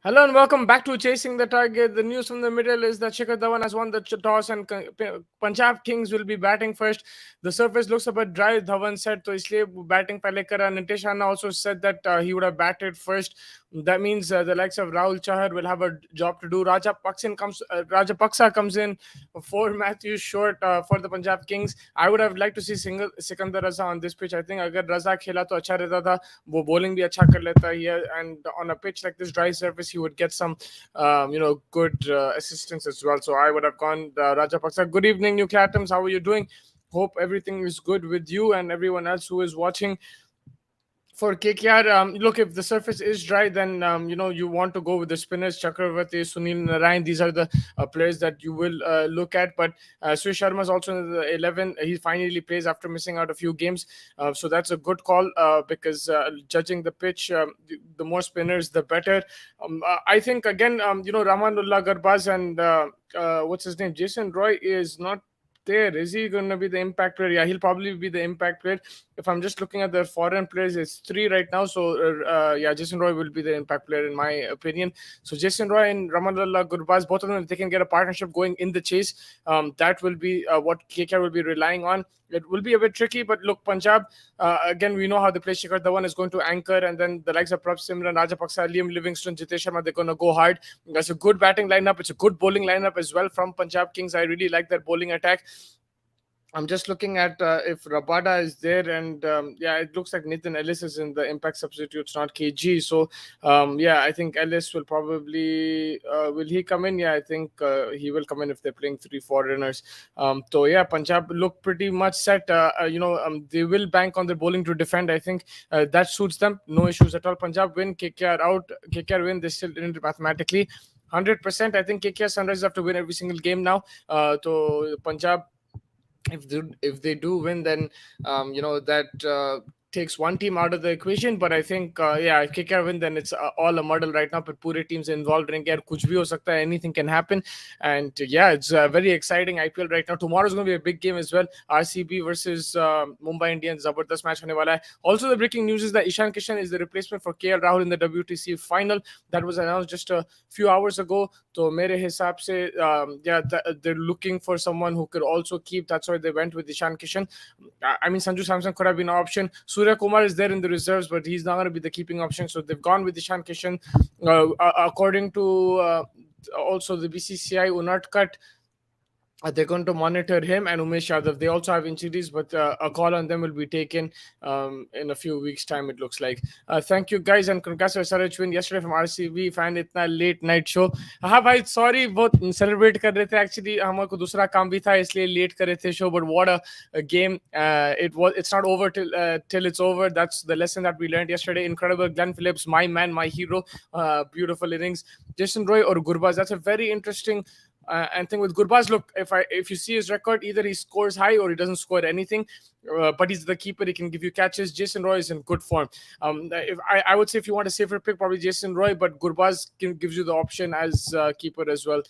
Hello and welcome back to Chasing the Target. The news from the middle is that Shikhar Dhawan has won the toss and Punjab Kings will be batting first. The surface looks a bit dry, Dhawan said, so isliye batting pehle kara. Nitish Rana also said that he would have batted first. That means the likes of Rahul Chahar will have a job to do. Raja Paksa comes in for Matthews short for the Punjab Kings. I would have liked to see Sikandar Raza on this pitch. I think agar Raza khela to acha rehta tha. वो bowling भी अच्छा कर लेता है and on a pitch like this dry surface he would get some good assistance as well. So I would have gone Raja Paksa. Good evening, Nuclear Atoms. How are you doing? Hope everything is good with you and everyone else who is watching. For KKR, look, if the surface is dry, then you want to go with the spinners, Chakravarti, Sunil Narayan. These are the players that you will look at. But Swish Sharma is also in the 11. He finally plays after missing out a few games, so that's a good call because judging the pitch, the more spinners, the better. I think again, Rahmanullah Garbaz and what's his name, Jason Roy is not there. Is he going to be the impact player? Yeah, he'll probably be the impact player. If I'm just looking at the foreign players, it's three right now. So, Jason Roy will be the impact player in my opinion. So, Jason Roy and Ramanullah Gurbaz, both of them, if they can get a partnership going in the chase, that will be what KKR will be relying on. It will be a bit tricky, but look, Punjab, again, we know how they play. Shikhar Dhawan is going to anchor, and then the likes of Prabh Simran, Rajapaksa, Liam Livingston, Jitesh Sharma, they're going to go hard. That's a good batting lineup. It's a good bowling lineup as well from Punjab Kings. I really like their bowling attack. I'm just looking at if Rabada is there, and it looks like Nathan Ellis is in the impact substitutes, not KG. So I think Ellis will probably will he come in? Yeah, I think he will come in if they're playing three foreigners. Punjab look pretty much set. They will bank on their bowling to defend. I think that suits them. No issues at all. Punjab win, KKR out. KKR win. They still didn't mathematically. 100%. I think KKR Sunrisers have to win every single game now. So Punjab, if they do win, then that takes one team out of the equation. But I think if KKR win, then it's all a muddle right now. But pure teams involved in here, kuch bhi ho sakta hai, anything can happen. And it's very exciting IPL right now. Tomorrow is going to be a big game as well. RCB versus Mumbai Indians, zabardast match hone wala hai. Also, the breaking news is that Ishan Kishan is the replacement for KL Rahul in the WTC final. That was announced just a few hours ago. So mere hisab se they're looking for someone who could also keep. That's why they went with Ishan Kishan. I mean, Sanju Samson could have been an option. Surya Kumar is there in the reserves, but he's not going to be the keeping option. So they've gone with Ishan Kishan. According to also the BCCI, Unatkat, they're going to monitor him and Umesh Yadav. They also have injuries, but a call on them will be taken in a few weeks' time, it looks like. Thank you, guys, and congrats for SRH win yesterday from RCB fan. Itna late night show. हाँ भाई, sorry, बहुत celebrate कर रहे थे. Actually, हमारे को दूसरा काम भी था, इसलिए late कर रहे थे show. But what a game! It's not over till it's over. That's the lesson that we learned yesterday. Incredible, Glenn Phillips, my man, my hero. Beautiful innings. Jason Roy or Gurbaz. That's a very interesting. And thing with Gurbaz, look, if you see his record, either he scores high or he doesn't score anything. But he's the keeper; he can give you catches. Jason Roy is in good form. If I would say if you want a safer pick, probably Jason Roy, but Gurbaz gives you the option as keeper as well.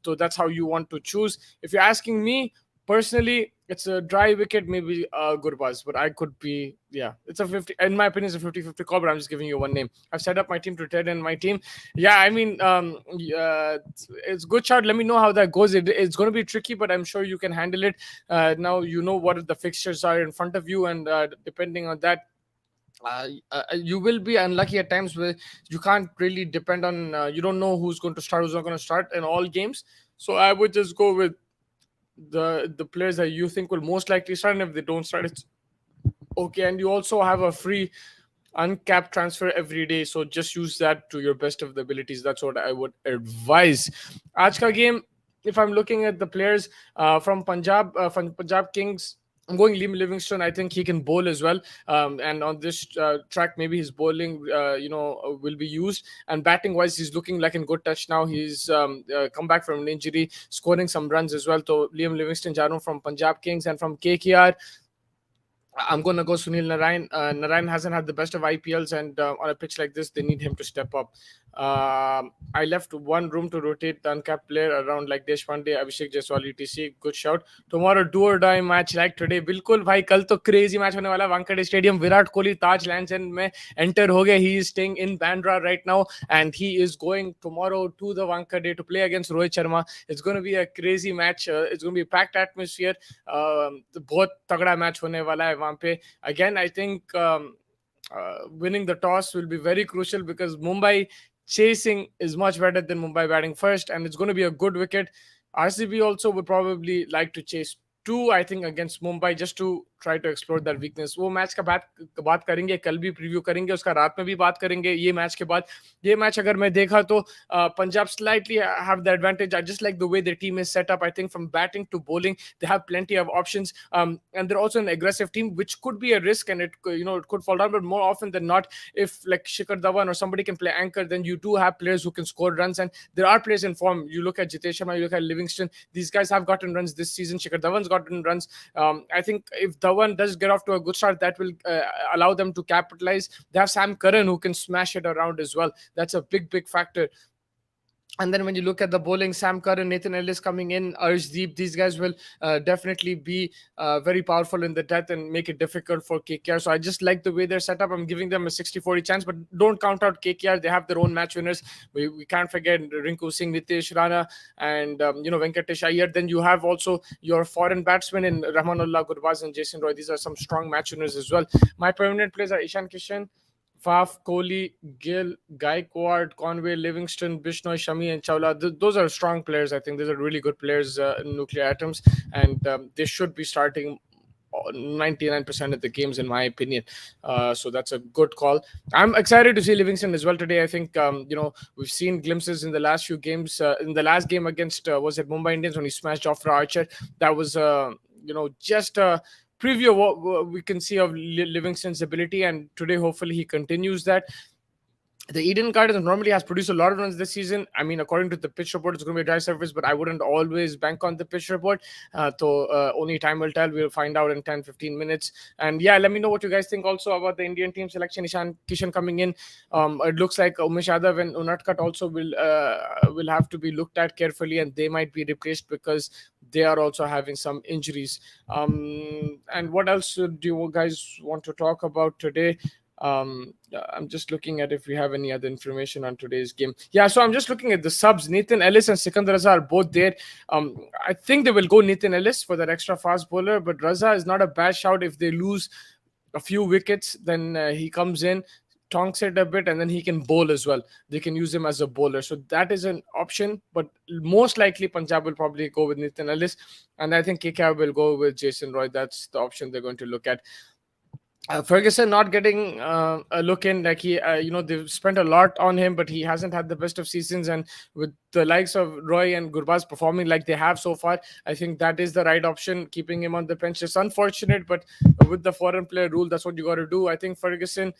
So that's how you want to choose. If you're asking me personally, it's a dry wicket, maybe Gurbaz, but I could be, it's a 50, in my opinion, it's a 50-50 call, but I'm just giving you one name. I've set up my team to Ted and my team. I mean, it's good shot. Let me know how that goes. It's going to be tricky, but I'm sure you can handle it. Now you know what the fixtures are in front of you, and depending on that, you will be unlucky at times where you can't really depend on, you don't know who's going to start, who's not going to start in all games. So I would just go with the players that you think will most likely start, and if they don't start, it's okay. And you also have a free uncapped transfer every day, so just use that to your best of the abilities. That's what I would advise. Aaj ka game, if I'm looking at the players from Punjab Kings, I'm going Liam Livingston. I think he can bowl as well. And on this track, maybe his bowling, will be used. And batting-wise, he's looking like in good touch now. He's come back from an injury, scoring some runs as well. So Liam Livingston, Jano from Punjab Kings, and from KKR, I'm going to go Sunil Narayan. Narayan hasn't had the best of IPLs, and on a pitch like this, they need him to step up. I left one room to rotate the uncapped player around like Deshpande, Abhishek Jaiswal, etc. Good shout. Tomorrow do or die match like today. बिल्कुल भाई कल तो crazy match होने वाला है Wankhede stadium. Virat Kohli Taj lands and में enter हो गया. He is staying in Bandra right now and he is going tomorrow to the Wankhede to play against Rohit Sharma. It's going to be a crazy match. It's going to be a packed atmosphere. बहुत तगड़ा match होने वाला है वहाँ पे. Again, I think winning the toss will be very crucial because Mumbai chasing is much better than Mumbai batting first, and it's going to be a good wicket. RCB also would probably like to chase two, I think, against Mumbai just to try to explore their weakness. वो match का बात करेंगे, कल भी preview करेंगे, उसका रात में भी बात करेंगे. ये मैच के बाद ये मैच अगर मैं देखा तो Punjab slightly have the advantage. I just like the way their team is set up. I think from batting to bowling they have plenty of options, and they're also an aggressive team, which could be a risk and it could fall down. But more often than not, if like Shikhar Dhawan or somebody can play anchor, then you do have players who can score runs, and there are players in form. You look at Jitesh Sharma, you look at Livingston. These guys have gotten runs this season. Shikhar Dhawan's gotten runs. I think if Dhawan does get off to a good start, that will allow them to capitalize. They have Sam Curran who can smash it around as well. That's a big factor. And then when you look at the bowling, Sam Curran, Nathan Ellis coming in, Arshdeep, these guys will definitely be very powerful in the death and make it difficult for KKR. So I just like the way they're set up. I'm giving them a 60-40 chance, but don't count out KKR. They have their own match winners. We can't forget Rinku Singh, Nitish Rana, and Venkatesh Iyer. Then you have also your foreign batsmen in Rahmanullah Gurbaz and Jason Roy. These are some strong match winners as well. My permanent players are Ishan Kishan, Faf, Kohli, Gill, Gaikwad, Conway, Livingston, Bishnoi, Shami, and Chawla. Those are strong players. I think those are really good players in Nuclear Atoms, and they should be starting 99% of the games, in my opinion. So that's a good call. I'm excited to see Livingston as well today. I think we've seen glimpses in the last few games. In the last game against was it Mumbai Indians when he smashed Jofra Archer? That was just a preview of what we can see of Livingston's ability, and today hopefully he continues that. The Eden Gardens normally has produced a lot of runs this season. I mean, according to the pitch report, it's going to be a dry surface, but I wouldn't always bank on the pitch report. So only time will tell. We'll find out in 10-15 minutes. And yeah, let me know what you guys think also about the Indian team selection. Ishan Kishan coming in. It looks like Umesh Yadav and Unadkat also will have to be looked at carefully, and they might be replaced because they are also having some injuries. And what else do you guys want to talk about today? I'm just looking at if we have any other information on today's game. Yeah, so I'm just looking at the subs. Nathan Ellis and Sikandar Raza are both there. I think they will go Nathan Ellis for that extra fast bowler, but Raza is not a bad shout. If they lose a few wickets, then he comes in, tonks it a bit, and then he can bowl as well. They can use him as a bowler. So that is an option, but most likely Punjab will probably go with Nathan Ellis, and I think KKR will go with Jason Roy. That's the option they're going to look at. Ferguson not getting a look in, like they've spent a lot on him, but he hasn't had the best of seasons. And with the likes of Roy and Gurbaz performing like they have so far, I think that is the right option, keeping him on the bench. It's unfortunate, but with the foreign player rule, that's what you got to do. I think Ferguson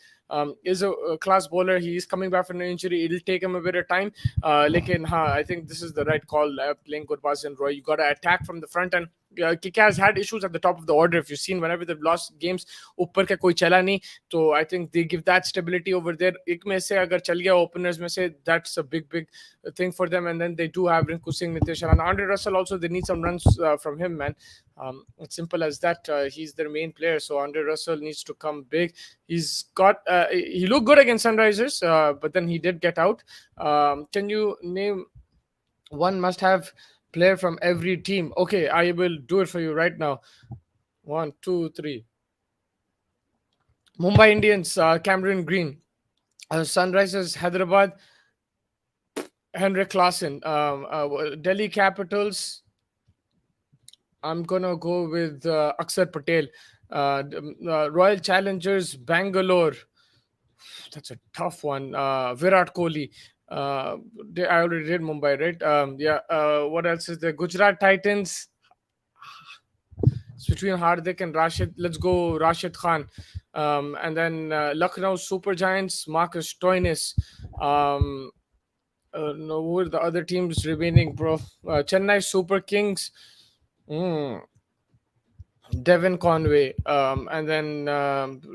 is a class bowler. He is coming back from an injury. It'll take him a bit of time. I think this is the right call, playing Gurbaz and Roy. You got to attack from the front, and KKR has had issues at the top of the order. If you've seen, whenever they've lost games, ऊपर का कोई चला नहीं, so I think they give that stability over there. एक में से अगर चल गया openers में से, that's a big thing for them. And then they do have Rinku Singh, Nitish Rana, Andre Russell also. They need some runs from him, man. It's simple as that. He's their main player, so Andre Russell needs to come big. He's got he looked good against Sunrisers, but then he did get out. Can you name one must-have player from every team? Okay, I will do it for you right now. 1, 2, 3. Mumbai Indians, Cameron Green. Sunrisers, Hyderabad, Henrik Klassen. Delhi Capitals, I'm gonna go with Akshar Patel. Royal Challengers, Bangalore. That's a tough one. Virat Kohli. I already did Mumbai, right? What else is there? Gujarat Titans. It's between Hardik and Rashid. Let's go Rashid Khan. And then Lucknow Super Giants, Marcus Stoinis. No, who are the other teams remaining, bro? Chennai Super Kings. Devin Conway. And then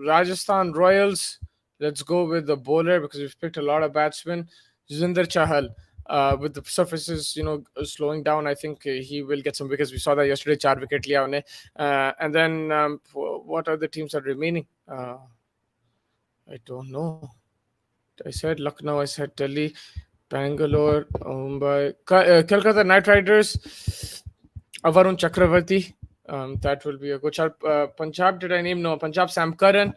Rajasthan Royals. Let's go with the bowler because we've picked a lot of batsmen. Zinder Chahal. With the surfaces, slowing down, I think he will get some wickets. We saw that yesterday, 4 wicket liya unne. And then what other teams are remaining? I don't know. I said Lucknow, I said Delhi, Bangalore, Mumbai, Kolkata Knight Riders, Avarun Chakravarti. That will be a good shot. Punjab, did I name? No, Punjab, Sam Curran.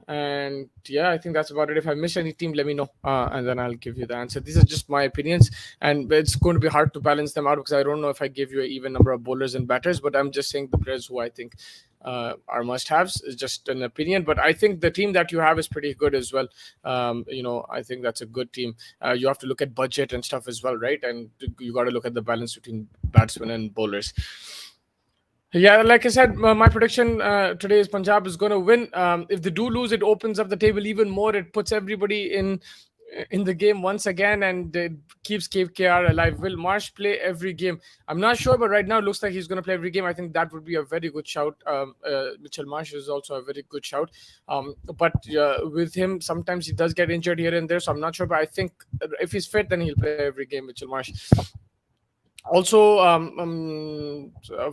And yeah, I think that's about it. If I miss any team, let me know, and then I'll give you the answer. These are just my opinions, and it's going to be hard to balance them out because I don't know if I give you an even number of bowlers and batters, but I'm just saying the players who I think are must-haves. Is just an opinion, but I think the team that you have is pretty good as well. I think that's a good team. You have to look at budget and stuff as well, right? And you got to look at the balance between batsmen and bowlers. Yeah, like I said, my prediction today is Punjab is going to win. If they do lose, it opens up the table even more. It puts everybody in the game once again, and it keeps KKR alive. Will Marsh play every game? I'm not sure, but right now it looks like he's going to play every game. I think that would be a very good shout. Mitchell Marsh is also a very good shout. But with him, sometimes he does get injured here and there, so I'm not sure. But I think if he's fit, then he'll play every game, Mitchell Marsh. Also,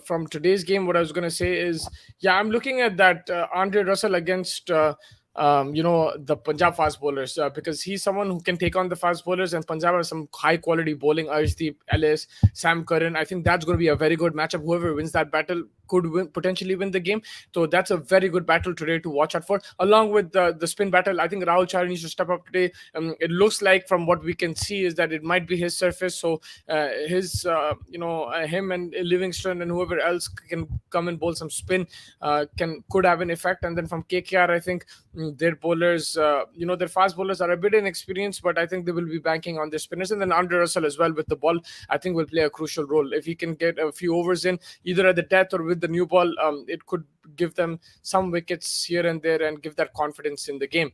from today's game, what I was going to say is, yeah, I'm looking at that Andre Russell against the Punjab fast bowlers, because he's someone who can take on the fast bowlers, and Punjab has some high quality bowling. Arshdeep, Ellis, Sam Curran. I think that's going to be a very good matchup. Whoever wins that battle could potentially win the game. So that's a very good battle today to watch out for. Along with the spin battle, I think Rahul Chahar needs to step up today. It looks like from what we can see is that it might be his surface. So him and Livingston and whoever else can come and bowl some spin could have an effect. And then from KKR, I think their bowlers, their fast bowlers are a bit inexperienced, but I think they will be banking on their spinners. And then Andre Russell as well with the ball, I think will play a crucial role. If he can get a few overs in, either at the death or with the new ball, it could give them some wickets here and there and give that confidence in the game.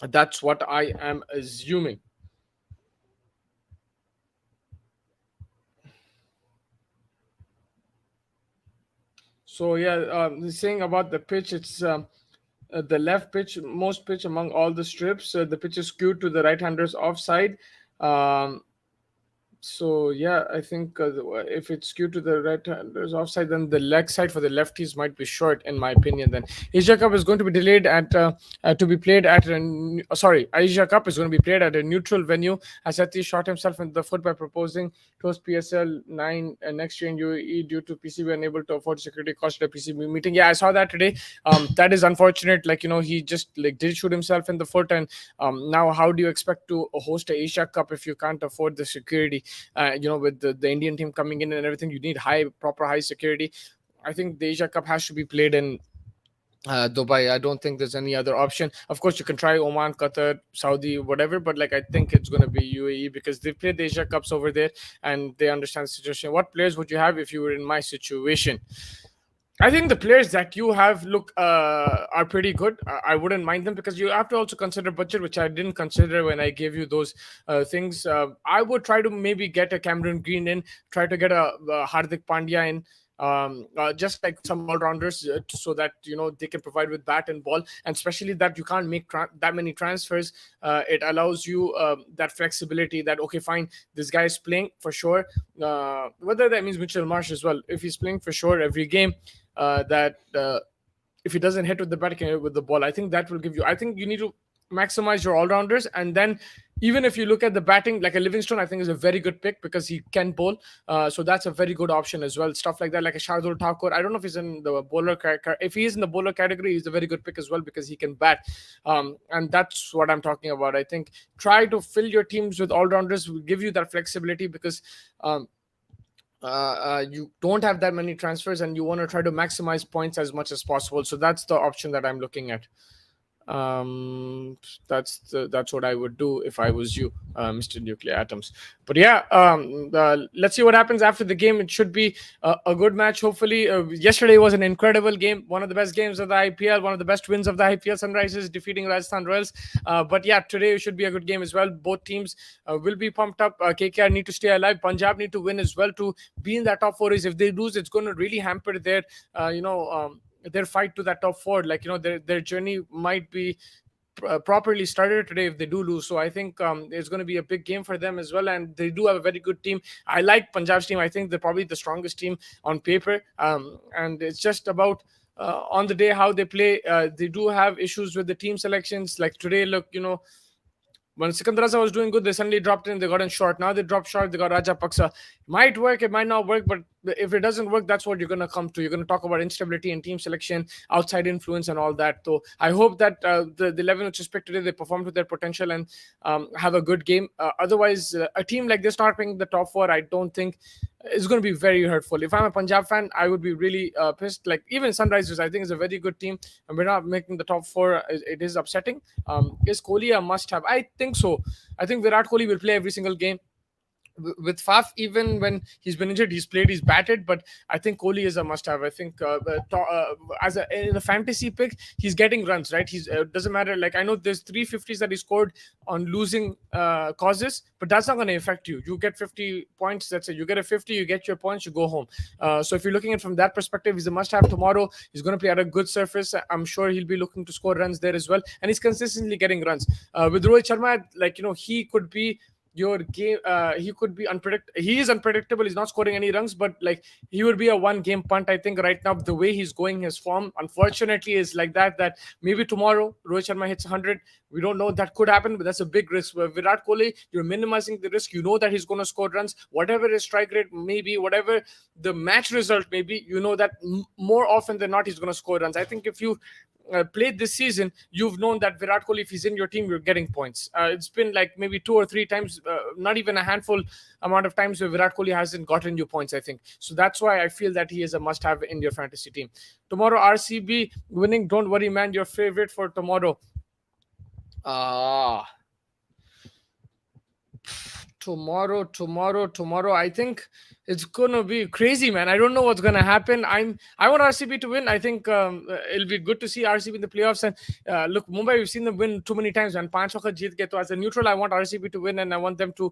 That's what I am assuming. So yeah, saying about the pitch, it's the left pitch, most pitch among all the strips. The pitch is skewed to the right-handers offside. Um, So yeah, I think if it's skewed to the right-handers offside, then the leg side for the lefties might be short, in my opinion. Then Asia Cup is going to be delayed to be played at Asia Cup is going to be played at a neutral venue. As Satish shot himself in the foot by proposing to host PSL 9 next year in UAE due to PCB unable to afford security cost at a PCB meeting. Yeah, I saw that today. That is unfortunate. He just did shoot himself in the foot, and now how do you expect to host a Asia Cup if you can't afford the security? With the Indian team coming in and everything, you need proper high security. I think the Asia Cup has to be played in Dubai. I don't think there's any other option. Of course, you can try Oman, Qatar, Saudi, whatever, but I think it's going to be UAE because they've played the Asia Cups over there and they understand the situation. What players would you have if you were in my situation? I think the players that you have are pretty good. I wouldn't mind them because you have to also consider budget, which I didn't consider when I gave you those things. I would try to maybe get a Cameron Green in, try to get a Hardik Pandya in. Just like some all-rounders so that they can provide with bat and ball, and especially that you can't make that many transfers. It allows you that flexibility that, okay, fine, this guy is playing for sure, whether that means Mitchell Marsh as well. If he's playing for sure every game, that if he doesn't hit with the bat, he can hit with the ball. I think that will give you, I think you need to maximize your all-rounders. And then even if you look at the batting, like a Livingston, I think is a very good pick because he can bowl. So that's a very good option as well. Stuff like that, like a Shardul Thakur. I don't know if he's in the bowler. If he is in the bowler category, he's a very good pick as well because he can bat. And that's what I'm talking about. I think try to fill your teams with all-rounders will give you that flexibility because you don't have that many transfers and you want to try to maximize points as much as possible. So that's the option that I'm looking at. That's what I would do if I was you, Mr. Nuclear Atoms. But yeah, let's see what happens after the game. It should be a good match, hopefully. Yesterday was an incredible game, one of the best games of the IPL, one of the best wins of the IPL. Sunrisers defeating Rajasthan Royals. But yeah, today should be a good game as well. Both teams will be pumped up. KKR need to stay alive. Punjab need to win as well to be in that top four. If they lose, it's going to really hamper their fight to that top four. Their journey might be properly started today if they do lose. So I think it's going to be a big game for them as well. And they do have a very good team. I like Punjab's team. I think they're probably the strongest team on paper. And it's just about on the day how they play. They do have issues with the team selections. Like today, look, when Sikandar was doing good, they suddenly dropped in. They got in short. Now they dropped short. They got Raja Paksa. Might work. It might not work. But if it doesn't work, that's what you're going to come to. You're going to talk about instability and team selection, outside influence, and all that. So I hope that the 11 which is picked today, they perform to their potential and have a good game. Otherwise, a team like this not picking the top four, I don't think is going to be very hurtful. If I'm a Punjab fan, I would be really pissed. Like even Sunrisers, I think is a very good team, and we're not making the top four. It is upsetting. Is Kohli a must-have? I think so. I think Virat Kohli will play every single game. With Faf, even when he's been injured, he's played, he's batted. But I think Kohli is a must-have. I think in a fantasy pick, he's getting runs, right? He's doesn't matter. Like I know there's 350s that he scored on losing causes, but that's not going to affect you. You get 50 points. That's it. You get a 50, you get your points, you go home. So if you're looking at it from that perspective, he's a must-have tomorrow. He's going to play at a good surface. I'm sure he'll be looking to score runs there as well, and he's consistently getting runs. With Rohit Sharma, he could be your game. He could be he is unpredictable. He's not scoring any runs, but like he would be a one game punt. I think right now the way he's going, his form unfortunately is like that maybe tomorrow Rohit Sharma hits 100. We don't know, that could happen, but that's a big risk. With Virat Kohli, you're minimizing the risk. You know that he's going to score runs, whatever his strike rate maybe, whatever the match result maybe, you know that more often than not he's going to score runs. I think if you played this season, you've known that Virat Kohli, if he's in your team, you're getting points. It's been like maybe 2 or 3 times, not even a handful amount of times where Virat Kohli hasn't gotten you points, I think. So that's why I feel that he is a must-have in your fantasy team. Tomorrow, RCB winning. Don't worry, man. Your favorite for tomorrow. Tomorrow, I think it's gonna be crazy, man. I don't know what's gonna happen. I want RCB to win. I think it'll be good to see RCB in the playoffs. And look, Mumbai, we've seen them win too many times. And Panch Wakat jeet ke, to as a neutral, I want RCB to win, and I want them to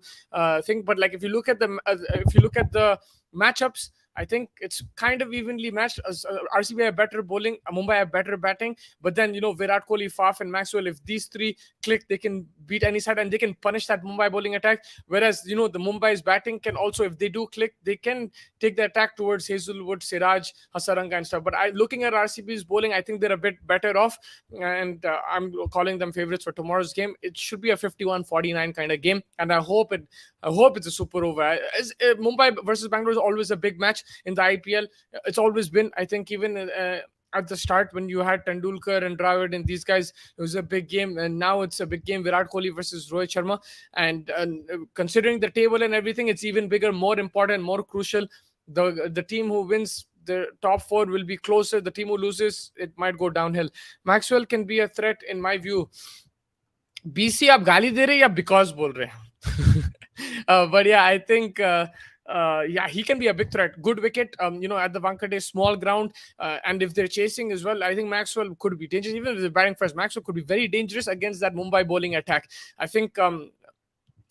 think. But like if you look at the matchups, I think it's kind of evenly matched. RCB have better bowling, Mumbai have better batting. But then, Virat Kohli, Faf, and Maxwell, if these three click, they can beat any side and they can punish that Mumbai bowling attack. Whereas, the Mumbai's batting can also, if they do click, they can take the attack towards Hazelwood, Siraj, Hasaranga, and stuff. But looking at RCB's bowling, I think they're a bit better off. And I'm calling them favorites for tomorrow's game. It should be a 51-49 kind of game. And I hope it's a super over. Mumbai versus Bangalore is always a big match in the IPL. It's always been, I think, even at the start when you had Tendulkar and Dravid and these guys, it was a big game, and now it's a big game. Virat Kohli versus Rohit Sharma, and considering the table and everything, it's even bigger, more important, more crucial. The team who wins the top 4 will be closer. The team who loses, it might go downhill. Maxwell can be a threat in my view. BC आप गाली दे रहे या because बोल रहे हैं? But yeah, I think he can be a big threat. Good wicket, at the Wankhede, small ground, and if they're chasing as well, I think Maxwell could be dangerous. Even if they're batting first, Maxwell could be very dangerous against that Mumbai bowling attack. I think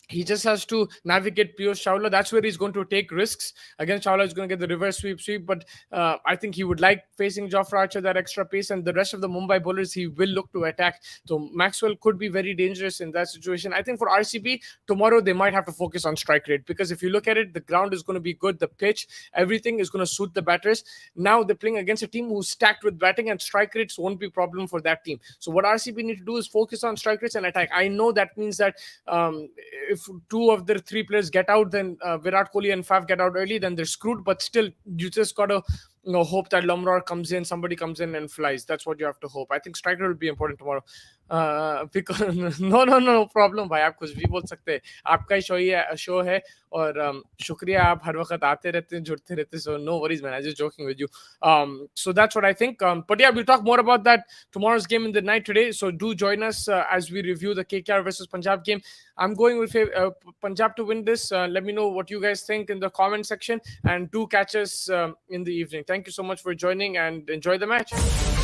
he just has to navigate Piyush Chawla. That's where he's going to take risks. Against Chawla, he's going to get the reverse sweep. But I think he would like facing Jofra Archer, that extra pace, and the rest of the Mumbai bowlers, he will look to attack. So Maxwell could be very dangerous in that situation. I think for RCB, tomorrow they might have to focus on strike rate, because if you look at it, the ground is going to be good. The pitch, everything is going to suit the batters. Now they're playing against a team who's stacked with batting, and strike rates won't be a problem for that team. So what RCB need to do is focus on strike rates and attack. I know that means that if 2 of their 3 players get out, then Virat Kohli and Faf get out early, then they're screwed. But still, you just got to hope that Lumror comes in, somebody comes in and flies. That's what you have to hope. I think striker will be important tomorrow. Because no problem भाई, आप कुछ भी बोल सकते हैं. आपका ही show है और शुक्रिया, आप हर वक्त आते रहते हैं, जुड़ते रहते हैं. So no worries, man. I'm just joking with you. So that's what I think. But yeah, we'll talk more about that tomorrow's game in the night today. So do join us as we review the KKR versus Punjab game. I'm going with Punjab to win this. Let me know what you guys think in the comment section, and do catch us in the evening. Thank you so much for joining, and enjoy the match.